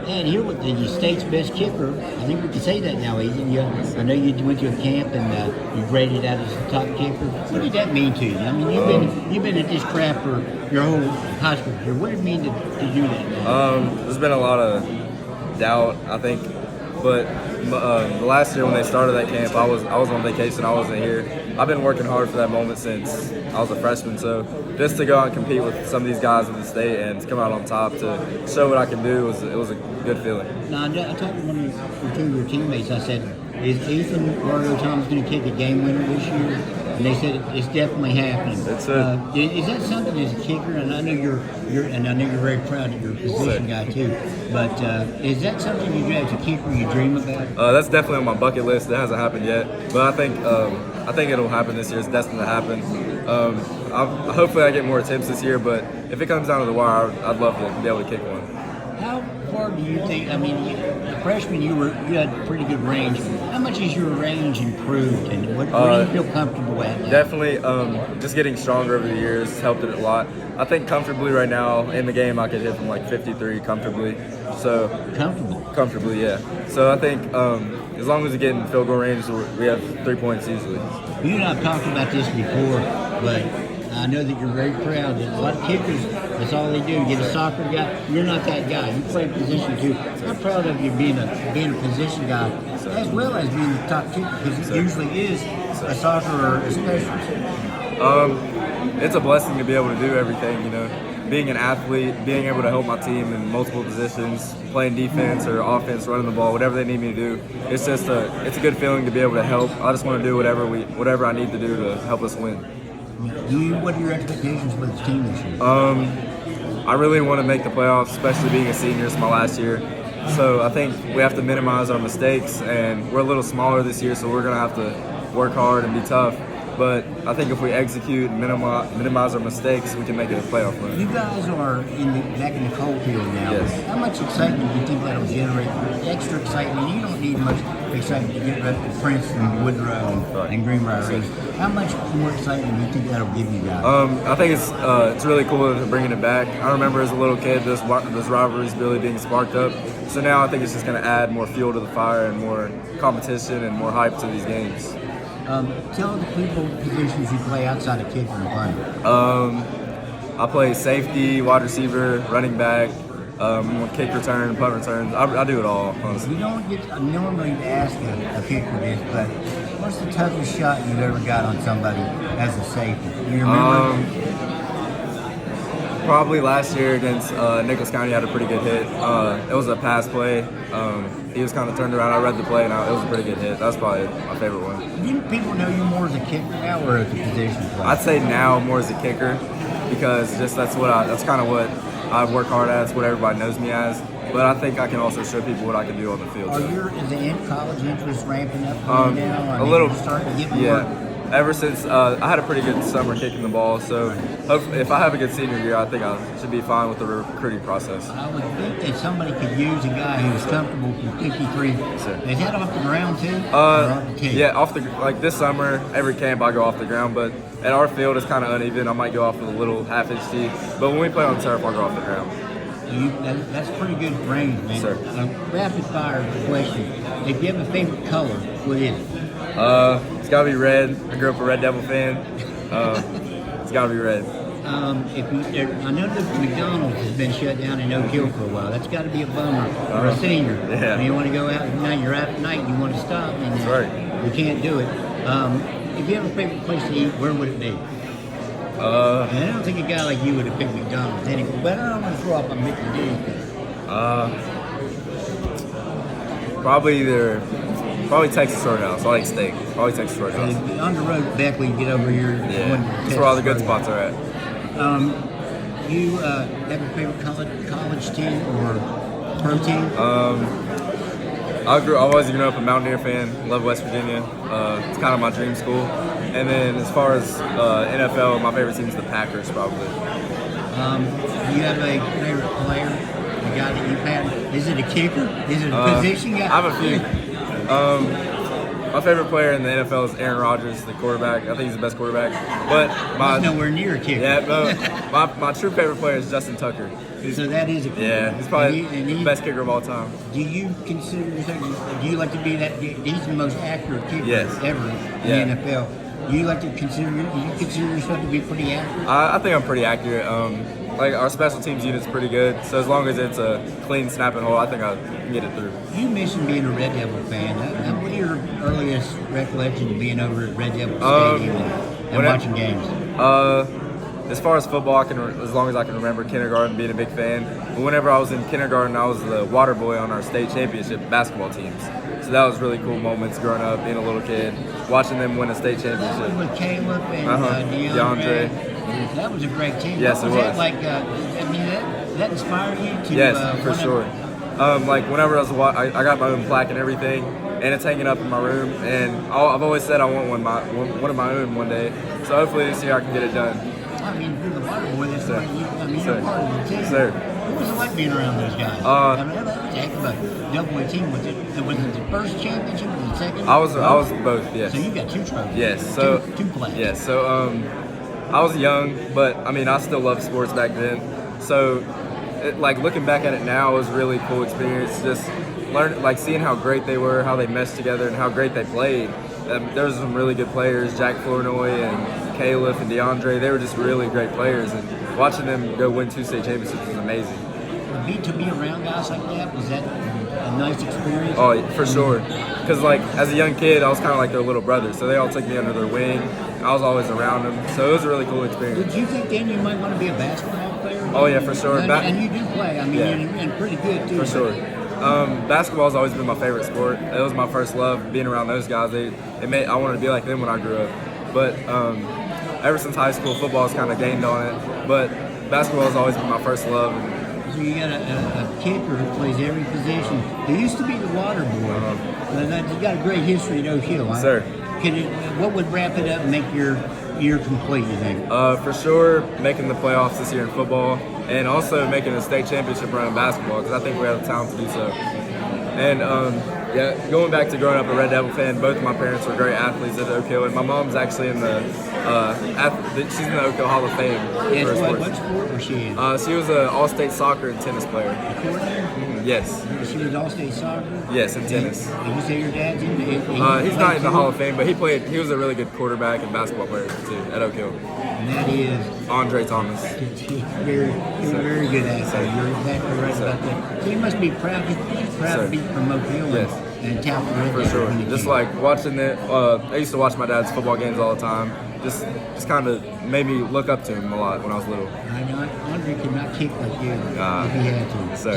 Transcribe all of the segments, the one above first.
And here with the state's best kicker, I think we can say that now, Ethan. I know you went to a camp and you graded out as the top kicker. What did that mean to you? I mean, you've been at this craft for your whole high school career. What did it mean to do that? There's been a lot of doubt, I think, but the last year when they started that camp, I was on vacation. I wasn't here. I've been working hard for that moment since I was a freshman. So just to go out and compete with some of these guys in the state and to come out on top to show what I can do it was a good feeling. Now, I talked to one of your teammates. I said, "Is Ethan Vargo-Thomas going to kick a game winner this year?" And they said it's definitely happening. That's it. Is that something as a kicker? And I know you're very proud of your position guy too. But is that something you as a kicker you dream about? That's definitely on my bucket list. It hasn't happened yet, but I think it'll happen this year. It's destined to happen. Hopefully, I get more attempts this year. But if it comes down to the wire, I'd love to be able to kick one. How far do you think? I mean, a freshman, you had pretty good range. How much has your range improved, and what do you feel comfortable at now? Definitely, just getting stronger over the years helped it a lot. I think comfortably right now in the game, I could hit from like 53 comfortably. So comfortably, yeah. So I think as long as we get in field goal range, we have 3 points easily. You and I've talked about this before, but I know that you're very proud that a lot of kickers, that's all they do, get a soccer guy. You're not that guy. You play position too. I'm proud of you being a position guy as well as being the top kicker, because it usually is a soccer or a specialist. It's a blessing to be able to do everything, you know. Being an athlete, being able to help my team in multiple positions, playing defense or offense, running the ball, whatever they need me to do. It's just it's a good feeling to be able to help. I just want to do whatever I need to do to help us win. What are your expectations for this team this year? I really want to make the playoffs, especially being a senior. It's my last year. So I think we have to minimize our mistakes, and we're a little smaller this year, so we're going to have to work hard and be tough. But I think if we execute and minimize our mistakes, we can make it a playoff run. You guys are back in the Coalfield now. Yes. How much excitement do you think that'll generate? Extra excitement. You don't need much excitement to get ready to Princeton, Woodrow, and Greenbrier. How much more excitement do you think that'll give you guys? I think it's really cool that they're bringing it back. I remember as a little kid, this rivalries really being sparked up. So now I think it's just going to add more fuel to the fire and more competition and more hype to these games. Tell the people the positions you play outside of kicking and punting. I play safety, wide receiver, running back, kick return, punt returns. I do it all, honestly. You don't get normally to ask a kicker this, but what's the toughest shot you've ever got on somebody as a safety? You remember? Probably last year against Nicholas County, had a pretty good hit. It was a pass play. He was kind of turned around. I read the play, and it was a pretty good hit. That's probably my favorite one. Do people know you more as a kicker now or as a position player? I'd say now more as a kicker, because just that's kind of what I work hard at. It's what everybody knows me as. But I think I can also show people what I can do on the field. Is the college interest ramping up now? A little. Starting to get more? Yeah. Ever since I had a pretty good summer kicking the ball, so if I have a good senior year, I think I should be fine with the recruiting process. I would think that somebody could use a guy who's comfortable from 53. Is that off the ground too? Yeah, this summer, every camp I go off the ground, but at our field it's kind of uneven. I might go off with a little half-inch tee, but when we play on turf, I'll go off the ground. That's pretty good range, man. Sir. Rapid fire question. If you have a favorite color, what is it? It's gotta be red. I grew up a Red Devil fan. It's gotta be red. I know that McDonald's has been shut down in Oak Hill for a while. That's got to be a bummer for a senior. Yeah. And you want to go out, now you're out at night and you want to stop. And that's right. You can't do it. If you have a favorite place to eat, where would it be? And I don't think a guy like you would have picked McDonald's anyway, but I don't want to throw up on Mickey D's. Probably Texas Roadhouse. I like steak. Probably Texas Roadhouse. So on the road, Beckley, you get over here. Yeah, that's where all the good spots are at. You have a favorite college team or pro team? I've always grown up a Mountaineer fan. Love West Virginia. It's kind of my dream school. And then as far as NFL, my favorite team is the Packers, probably. Do you have a favorite player? The guy that you've had? Is it a kicker? Is it a position guy? I have a few. My favorite player in the NFL is Aaron Rodgers, the quarterback. I think he's the best quarterback. But He's nowhere near a kicker. Yeah, no, my true favorite player is Justin Tucker. So that is a kicker. Yeah, he's probably the best kicker of all time. Do you consider yourself? Do you like to be that? He's the most accurate kicker ever in the NFL. Do you like to consider? Do you consider yourself to be pretty accurate? I think I'm pretty accurate. Like our special teams unit's pretty good. So as long as it's a clean snapping hole, I think I can get it through. You mentioned being a Red Devil fan. What are your earliest recollections of being over at Red Devil Stadium and watching games? As far as football, as long as I can remember kindergarten, being a big fan. But whenever I was in kindergarten, I was the water boy on our state championship basketball teams. So that was really cool moments growing up, being a little kid, watching them win a state championship. That was with Caleb and DeAndre. That was a great team. Yes, it was. That like, I mean, that inspired you to. Yes, for sure. Like whenever I got my own plaque and everything, and it's hanging up in my room. And I've always said I want one of my own one day. So hopefully this year I can get it done. I mean, you're the water boy. That's why you're part of the team. Sir. What was it like being around those guys? I mean, that was a heck of a double-A team. Was it the first championship or the second? I was both. Yes. So you got two trophies. Yes. So two plaques. Yes. So I was young, but I mean, I still loved sports back then. So, like looking back at it now, it was a really cool experience. Just seeing how great they were, how they meshed together, and how great they played. There was some really good players, Jack Flournoy and Caleb and DeAndre. They were just really great players, and watching them go win 2 state championships was amazing. To be around guys like that, was that a nice experience? Oh, for sure. Because like as a young kid, I was kind of like their little brother, so they all took me under their wing. I was always around them, so it was a really cool experience. Did you think then you might want to be a basketball player? Oh yeah, for sure. And you do play. I mean, and pretty good too. For sure. Basketball's always been my favorite sport. It was my first love, being around those guys. I wanted to be like them when I grew up. But ever since high school, football's kind of gained on it. But basketball has always been my first love. So you got a kicker who plays every position. He used to be the water boy. You got a great history at Oak Hill. Right? Sir. What would wrap it up and make your year complete, you think? For sure, making the playoffs this year in football, and also making a state championship run in basketball, because I think we have the talent to do so. And going back to growing up a Red Devil fan, both of my parents were great athletes at Oak Hill, and my mom's actually in she's in the Oak Hill Hall of Fame. Yes, what sport was she in? She was an all-state soccer and tennis player. Yes. She was all-state soccer? Yes, in tennis. And you say your dad's in it? He's not in the Hall of Fame, but he was a really good quarterback and basketball player too at Oak Hill. And that is? Vargo-Thomas. He's very good athlete. You're exactly right about that. So you must be proud. He's proud to be from Oak Hill and tout the Red For sure. Just like watching it, I used to watch my dad's football games all the time. Just kind of made me look up to him a lot when I was little. I know Andre could not kick like you if he had to. So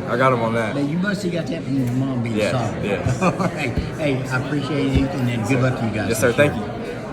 I got him on that. But you must have got that from your mom being soft. Yes. All right. Hey, I appreciate it, and good luck to you guys. Yes, sir. Thank you.